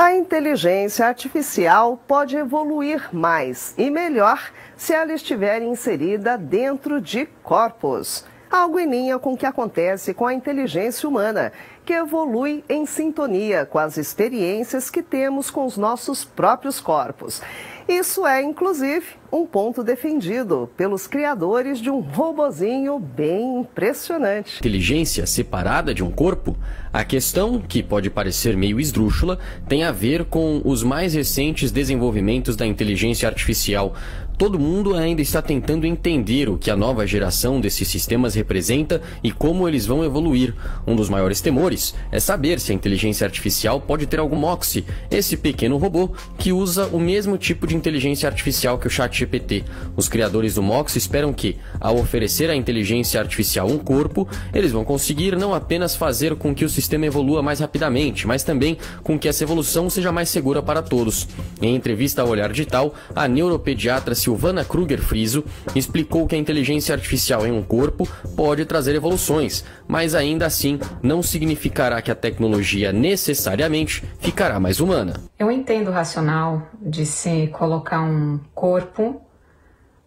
A inteligência artificial pode evoluir mais e melhor se ela estiver inserida dentro de corpos. Algo em linha com o que acontece com a inteligência humana, que evolui em sintonia com as experiências que temos com os nossos próprios corpos. Isso é, inclusive, um ponto defendido pelos criadores de um robozinho bem impressionante. Inteligência separada de um corpo? A questão, que pode parecer meio esdrúxula, tem a ver com os mais recentes desenvolvimentos da inteligência artificial. Todo mundo ainda está tentando entender o que a nova geração desses sistemas representa e como eles vão evoluir. Um dos maiores temores é saber se a inteligência artificial pode ter algum Moxie, esse pequeno robô que usa o mesmo tipo de inteligência artificial que o ChatGPT. Os criadores do Moxie esperam que, ao oferecer à inteligência artificial um corpo, eles vão conseguir não apenas fazer com que o sistema evolua mais rapidamente, mas também com que essa evolução seja mais segura para todos. Em entrevista ao Olhar Digital, a neuropediatra Silvana Kruger Friso explicou que a inteligência artificial em um corpo pode trazer evoluções, mas ainda assim não significará que a tecnologia necessariamente ficará mais humana. Eu entendo o racional de se colocar um corpo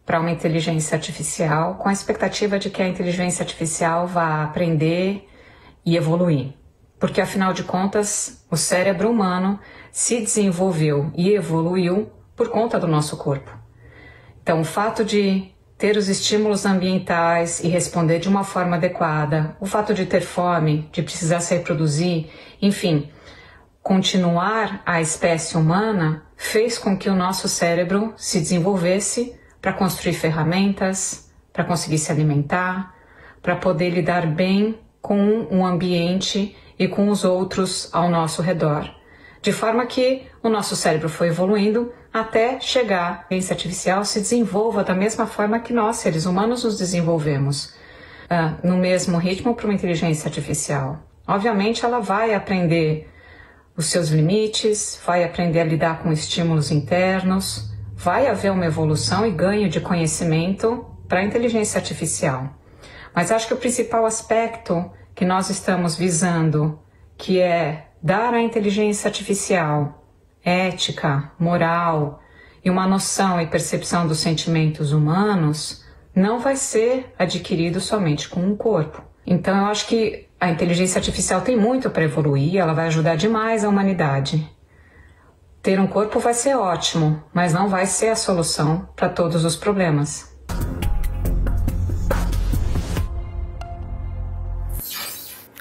para uma inteligência artificial com a expectativa de que a inteligência artificial vá aprender e evoluir. Porque, afinal de contas, o cérebro humano se desenvolveu e evoluiu por conta do nosso corpo. Então, o fato de ter os estímulos ambientais e responder de uma forma adequada, o fato de ter fome, de precisar se reproduzir, enfim, continuar a espécie humana fez com que o nosso cérebro se desenvolvesse para construir ferramentas, para conseguir se alimentar, para poder lidar bem com o ambiente e com os outros ao nosso redor. De forma que o nosso cérebro foi evoluindo até chegar a inteligência artificial se desenvolva da mesma forma que nós, seres humanos, nos desenvolvemos, no mesmo ritmo para uma inteligência artificial. Obviamente, ela vai aprender os seus limites, vai aprender a lidar com estímulos internos, vai haver uma evolução e ganho de conhecimento para a inteligência artificial. Mas acho que o principal aspecto que nós estamos visando, que é dar à inteligência artificial ética, moral e uma noção e percepção dos sentimentos humanos, não vai ser adquirido somente com um corpo. Então eu acho que a inteligência artificial tem muito para evoluir, ela vai ajudar demais a humanidade. Ter um corpo vai ser ótimo, mas não vai ser a solução para todos os problemas.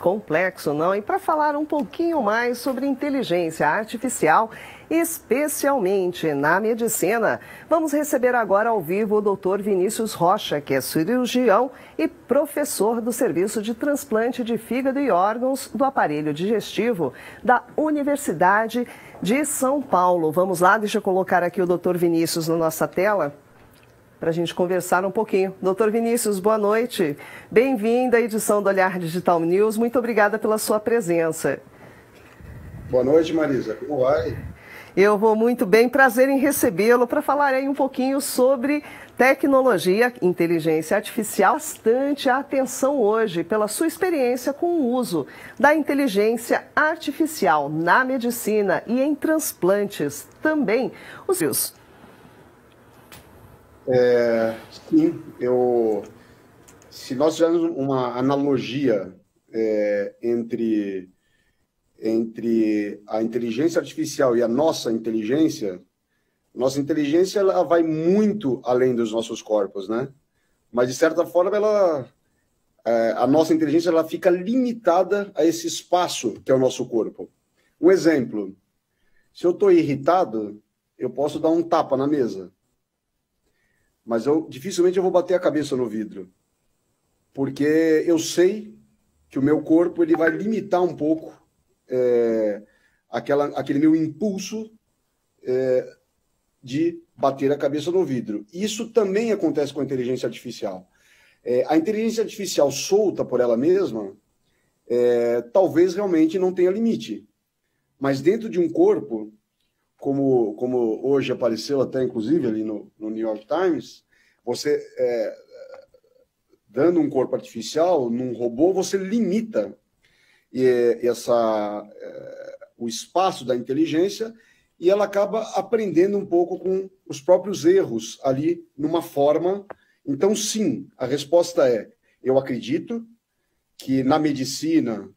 Complexo, não? E para falar um pouquinho mais sobre inteligência artificial, especialmente na medicina, vamos receber agora ao vivo o Dr. Vinícius Rocha, que é cirurgião e professor do Serviço de Transplante de Fígado e Órgãos do Aparelho Digestivo da Universidade de São Paulo. Vamos lá, deixa eu colocar aqui o Dr. Vinícius na nossa tela para a gente conversar um pouquinho. Doutor Vinícius, boa noite. Bem-vindo à edição do Olhar Digital News. Muito obrigada pela sua presença. Boa noite, Marisa. Como vai? Eu vou muito bem. Prazer em recebê-lo para falar aí um pouquinho sobre tecnologia, inteligência artificial. Bastante atenção hoje pela sua experiência com o uso da inteligência artificial na medicina e em transplantes também. Sim, se nós fizermos uma analogia entre a inteligência artificial e a nossa inteligência ela vai muito além dos nossos corpos, né? Mas, de certa forma, a nossa inteligência ela fica limitada a esse espaço que é o nosso corpo. Um exemplo, se eu estou irritado, eu posso dar um tapa na mesa. Mas dificilmente eu vou bater a cabeça no vidro, porque eu sei que o meu corpo ele vai limitar um pouco aquele meu impulso de bater a cabeça no vidro. Isso também acontece com a inteligência artificial. A inteligência artificial solta por ela mesma, talvez realmente não tenha limite, mas dentro de um corpo, como hoje apareceu até, inclusive, ali no New York Times, você, dando um corpo artificial num robô, você limita o espaço da inteligência e ela acaba aprendendo um pouco com os próprios erros ali numa forma. Então, sim, a resposta é: eu acredito que na medicina,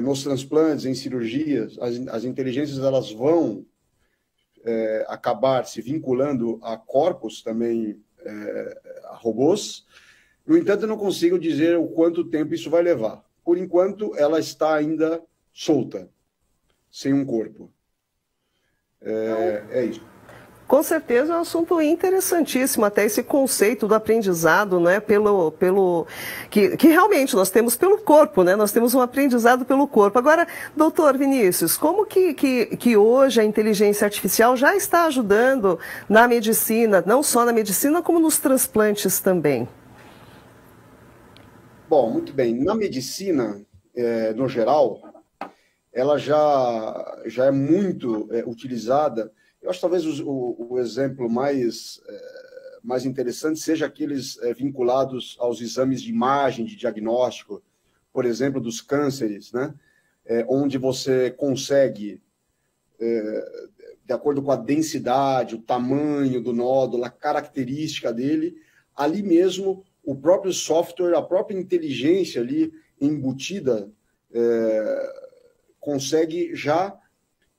nos transplantes, em cirurgias, as inteligências elas vão acabar se vinculando a corpos também, a robôs. No entanto, eu não consigo dizer o quanto tempo isso vai levar. Por enquanto, ela está ainda solta, sem um corpo. É isso. Com certeza é um assunto interessantíssimo, até esse conceito do aprendizado, né, que realmente nós temos pelo corpo, né, nós temos um aprendizado pelo corpo. Agora, doutor Vinícius, como que hoje a inteligência artificial já está ajudando na medicina, não só na medicina, como nos transplantes também? Bom, muito bem. Na medicina, no geral, ela já é muito utilizada. Eu acho que talvez o exemplo mais interessante seja aqueles vinculados aos exames de imagem, de diagnóstico, por exemplo, dos cânceres, né? Onde você consegue, de acordo com a densidade, o tamanho do nódulo, a característica dele, ali mesmo o próprio software, a própria inteligência ali embutida, consegue já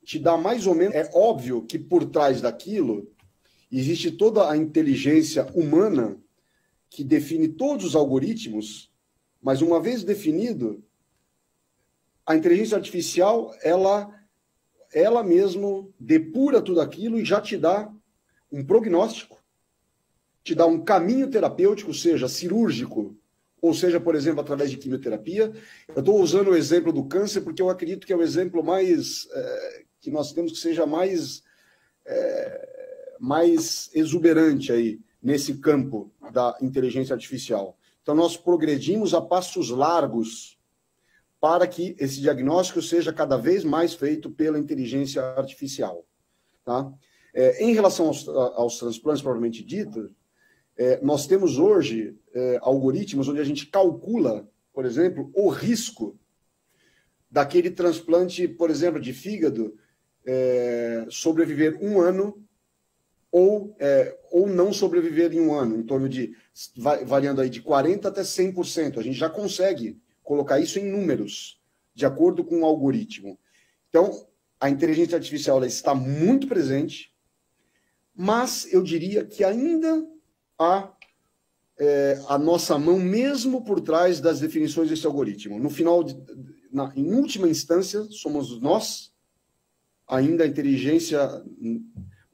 te dar mais ou menos. É óbvio que por trás daquilo existe toda a inteligência humana que define todos os algoritmos, mas uma vez definido, a inteligência artificial, ela mesmo depura tudo aquilo e já te dá um prognóstico, te dá um caminho terapêutico, seja cirúrgico, ou seja, por exemplo, através de quimioterapia. Eu estou usando o exemplo do câncer porque eu acredito que é o exemplo mais que nós temos que seja mais exuberante aí nesse campo da inteligência artificial. Então, nós progredimos a passos largos para que esse diagnóstico seja cada vez mais feito pela inteligência artificial. Tá? Em relação aos transplantes propriamente dito, nós temos hoje algoritmos onde a gente calcula, por exemplo, o risco daquele transplante, por exemplo, de fígado, sobreviver um ano ou não sobreviver em um ano, em torno de, variando aí de 40% até 100%. A gente já consegue colocar isso em números, de acordo com o algoritmo. Então, a inteligência artificial ela está muito presente, mas eu diria que ainda há a nossa mão mesmo por trás das definições desse algoritmo. No final, em última instância, somos nós, ainda a inteligência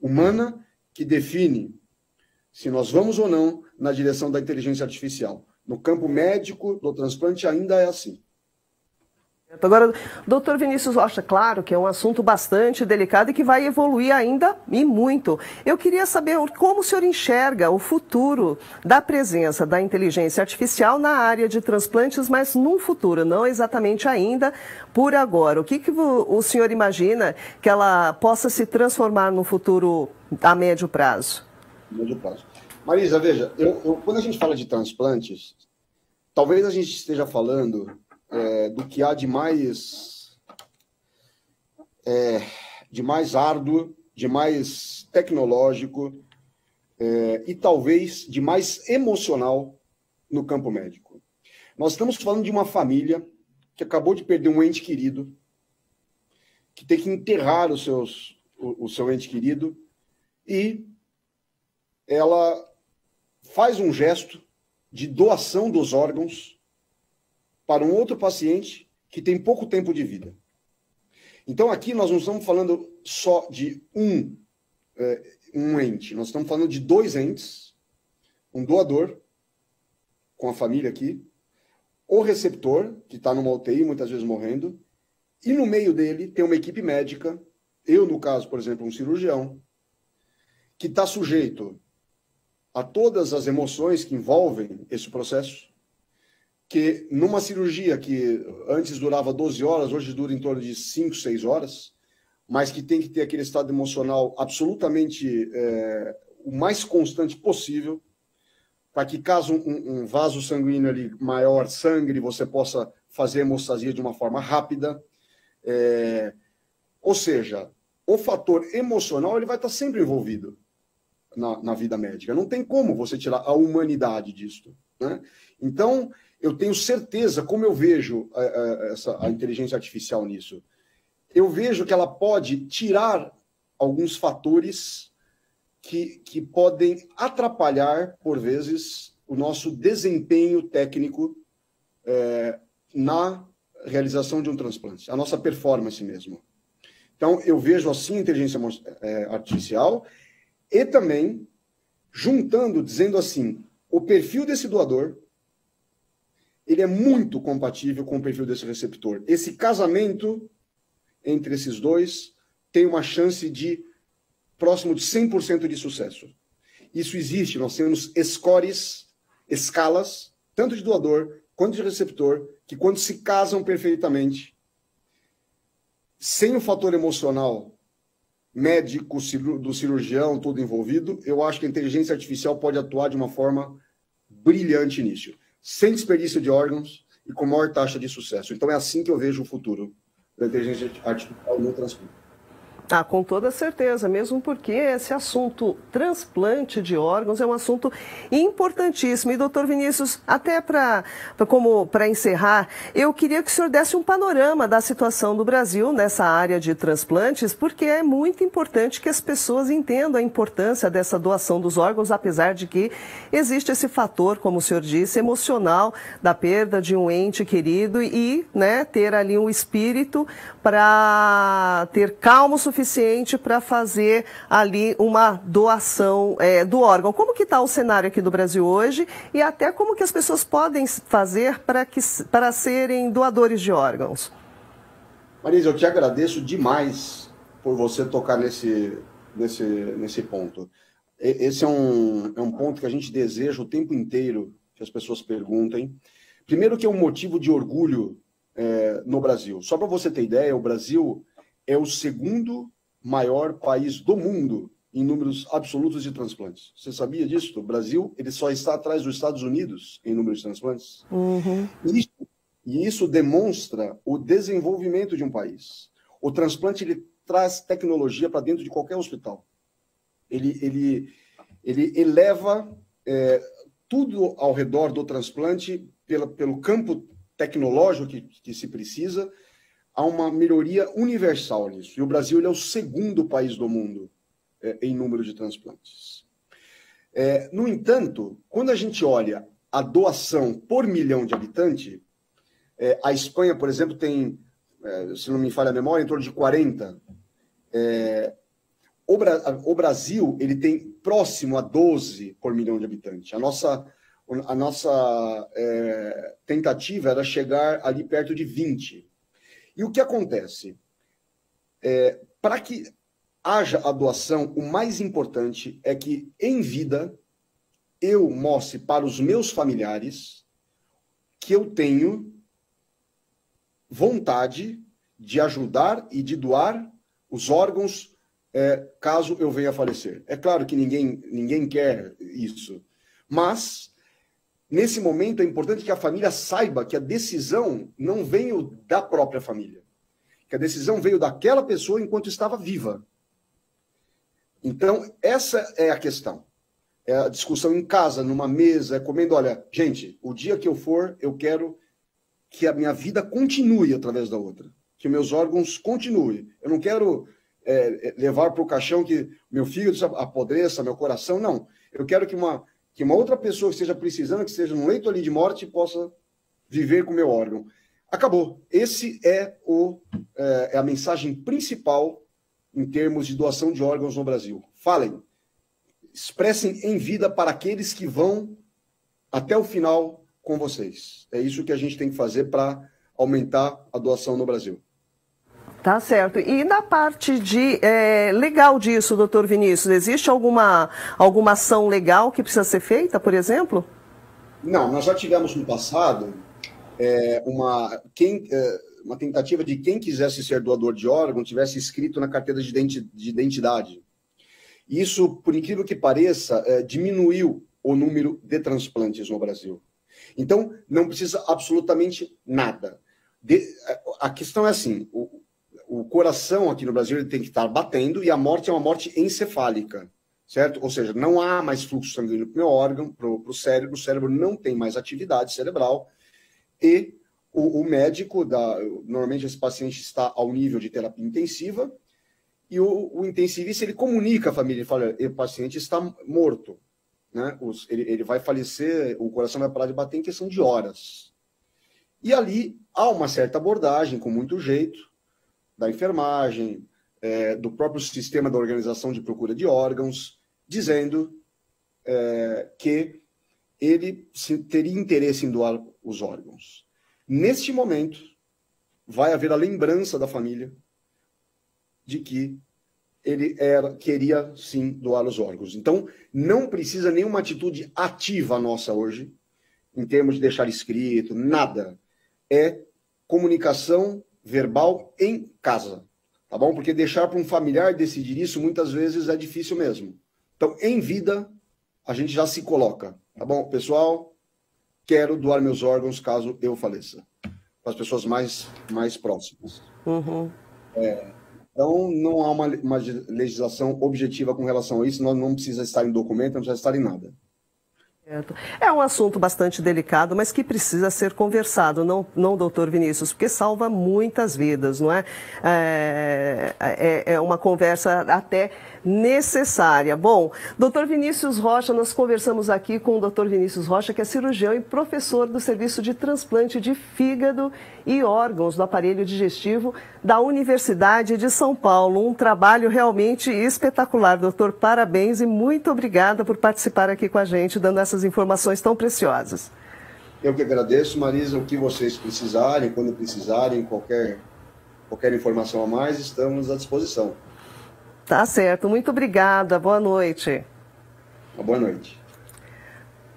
humana, que define se nós vamos ou não na direção da inteligência artificial. No campo médico, do transplante, ainda é assim. Agora, doutor Vinícius Rocha, claro que é um assunto bastante delicado e que vai evoluir ainda e muito. Eu queria saber como o senhor enxerga o futuro da presença da inteligência artificial na área de transplantes, mas num futuro, não exatamente ainda por agora. O que o senhor imagina que ela possa se transformar no futuro a médio prazo? Médio prazo. Marisa, veja, quando a gente fala de transplantes, talvez a gente esteja falando do que há de mais árduo, de mais tecnológico e talvez de mais emocional no campo médico. Nós estamos falando de uma família que acabou de perder um ente querido, que tem que enterrar o seu ente querido, e ela faz um gesto de doação dos órgãos para um outro paciente que tem pouco tempo de vida. Então, aqui nós não estamos falando só de um ente, nós estamos falando de dois entes, um doador, com a família aqui, o receptor, que está numa UTI, muitas vezes morrendo, e no meio dele tem uma equipe médica, eu, no caso, por exemplo, um cirurgião, que está sujeito a todas as emoções que envolvem esse processo, que numa cirurgia que antes durava 12 horas, hoje dura em torno de 5, 6 horas, mas que tem que ter aquele estado emocional absolutamente o mais constante possível, para que caso um vaso sanguíneo ali maior sangre, você possa fazer a hemostasia de uma forma rápida. Ou seja, o fator emocional ele vai estar sempre envolvido na vida médica. Não tem como você tirar a humanidade disso, né? Então, eu tenho certeza, como eu vejo a inteligência artificial nisso, eu vejo que ela pode tirar alguns fatores que podem atrapalhar, por vezes, o nosso desempenho técnico na realização de um transplante, a nossa performance mesmo. Então, eu vejo assim a inteligência artificial e também juntando, dizendo assim, o perfil desse doador, ele é muito compatível com o perfil desse receptor. Esse casamento entre esses dois tem uma chance de próximo de 100% de sucesso. Isso existe, nós temos scores, escalas, tanto de doador quanto de receptor, que quando se casam perfeitamente, sem o fator emocional médico, do cirurgião, todo envolvido, eu acho que a inteligência artificial pode atuar de uma forma brilhante nisso, sem desperdício de órgãos e com maior taxa de sucesso. Então é assim que eu vejo o futuro da inteligência artificial no transplante. Ah, com toda certeza, mesmo porque esse assunto transplante de órgãos é um assunto importantíssimo. E, doutor Vinícius, até para encerrar, eu queria que o senhor desse um panorama da situação do Brasil nessa área de transplantes, porque é muito importante que as pessoas entendam a importância dessa doação dos órgãos, apesar de que existe esse fator, como o senhor disse, emocional da perda de um ente querido e, né, ter ali um espírito para ter calma o suficiente para fazer ali uma doação do órgão. Como que está o cenário aqui do Brasil hoje e até como que as pessoas podem fazer para serem doadores de órgãos? Marisa, eu te agradeço demais por você tocar nesse ponto. Esse é um ponto que a gente deseja o tempo inteiro que as pessoas perguntem. Primeiro que é um motivo de orgulho no Brasil. Só para você ter ideia, o Brasil é o segundo maior país do mundo em números absolutos de transplantes. Você sabia disso? O Brasil ele só está atrás dos Estados Unidos em número de transplantes. Uhum. E isso demonstra o desenvolvimento de um país. O transplante ele traz tecnologia para dentro de qualquer hospital. Ele eleva tudo ao redor do transplante pelo campo tecnológico que se precisa, há uma melhoria universal nisso. E o Brasil ele é o segundo país do mundo em número de transplantes. No entanto, quando a gente olha a doação por milhão de habitantes, a Espanha, por exemplo, tem, se não me falha a memória, em torno de 40. O Brasil ele tem próximo a 12 por milhão de habitantes. A nossa tentativa era chegar ali perto de 20. E o que acontece? Para que haja a doação, o mais importante é que, em vida, eu mostre para os meus familiares que eu tenho vontade de ajudar e de doar os órgãos caso eu venha a falecer. É claro que ninguém quer isso, mas nesse momento é importante que a família saiba que a decisão não veio da própria família, que a decisão veio daquela pessoa enquanto estava viva. Então, essa é a questão. É a discussão em casa, numa mesa, comendo, olha, gente, o dia que eu for, eu quero que a minha vida continue através da outra, que meus órgãos continuem. Eu não quero levar para o caixão que meu fígado apodreça, meu coração, não. Eu quero que uma outra pessoa que esteja precisando, que esteja num leito ali de morte, possa viver com o meu órgão. Acabou. Esse é a mensagem principal em termos de doação de órgãos no Brasil. Falem, expressem em vida para aqueles que vão até o final com vocês. É isso que a gente tem que fazer para aumentar a doação no Brasil. Tá certo. E na parte legal disso, doutor Vinícius, existe alguma ação legal que precisa ser feita, por exemplo? Não, nós já tivemos no passado uma tentativa de quem quisesse ser doador de órgão tivesse escrito na carteira de identidade. Isso, por incrível que pareça, diminuiu o número de transplantes no Brasil. Então, não precisa absolutamente nada. A questão é assim, o coração aqui no Brasil ele tem que estar batendo e a morte é uma morte encefálica, certo? Ou seja, não há mais fluxo sanguíneo para o meu órgão, para o cérebro não tem mais atividade cerebral e o médico, normalmente esse paciente está ao nível de terapia intensiva e o intensivista ele comunica à família, ele fala, o paciente está morto, né? Ele vai falecer, o coração vai parar de bater em questão de horas. E ali há uma certa abordagem, com muito jeito, da enfermagem, do próprio sistema da organização de procura de órgãos, dizendo que ele teria interesse em doar os órgãos. Neste momento, vai haver a lembrança da família de que ele queria, sim, doar os órgãos. Então, não precisa nenhuma atitude ativa nossa hoje, em termos de deixar escrito, nada. É comunicação verbal em casa, tá bom? Porque deixar para um familiar decidir isso, muitas vezes, é difícil mesmo. Então, em vida, a gente já se coloca, tá bom? Pessoal, quero doar meus órgãos caso eu faleça. Para as pessoas mais próximas. Uhum. Então, não há uma legislação objetiva com relação a isso, nós não precisa estar em documento, não precisa estar em nada. É um assunto bastante delicado, mas que precisa ser conversado, não, doutor Vinícius, porque salva muitas vidas, não é? É uma conversa até necessária. Bom, doutor Vinícius Rocha, nós conversamos aqui com o doutor Vinícius Rocha, que é cirurgião e professor do Serviço de Transplante de Fígado e Órgãos do Aparelho Digestivo da Universidade de São Paulo. Um trabalho realmente espetacular, doutor. Parabéns e muito obrigada por participar aqui com a gente, dando essas informações tão preciosas. Eu que agradeço, Marisa, o que vocês precisarem, quando precisarem, qualquer informação a mais, estamos à disposição. Tá certo, muito obrigada, boa noite. Boa noite.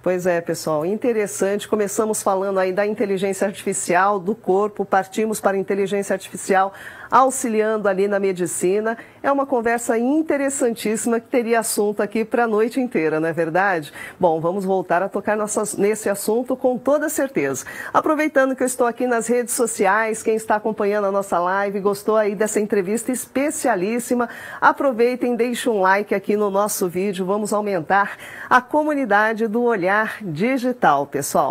Pois é, pessoal, interessante. Começamos falando aí da inteligência artificial do corpo, partimos para a inteligência artificial auxiliando ali na medicina. É uma conversa interessantíssima que teria assunto aqui para a noite inteira, não é verdade? Bom, vamos voltar a tocar nesse assunto com toda certeza. Aproveitando que eu estou aqui nas redes sociais, quem está acompanhando a nossa live, gostou aí dessa entrevista especialíssima, aproveitem, deixem um like aqui no nosso vídeo, vamos aumentar a comunidade do Olhar Digital, pessoal.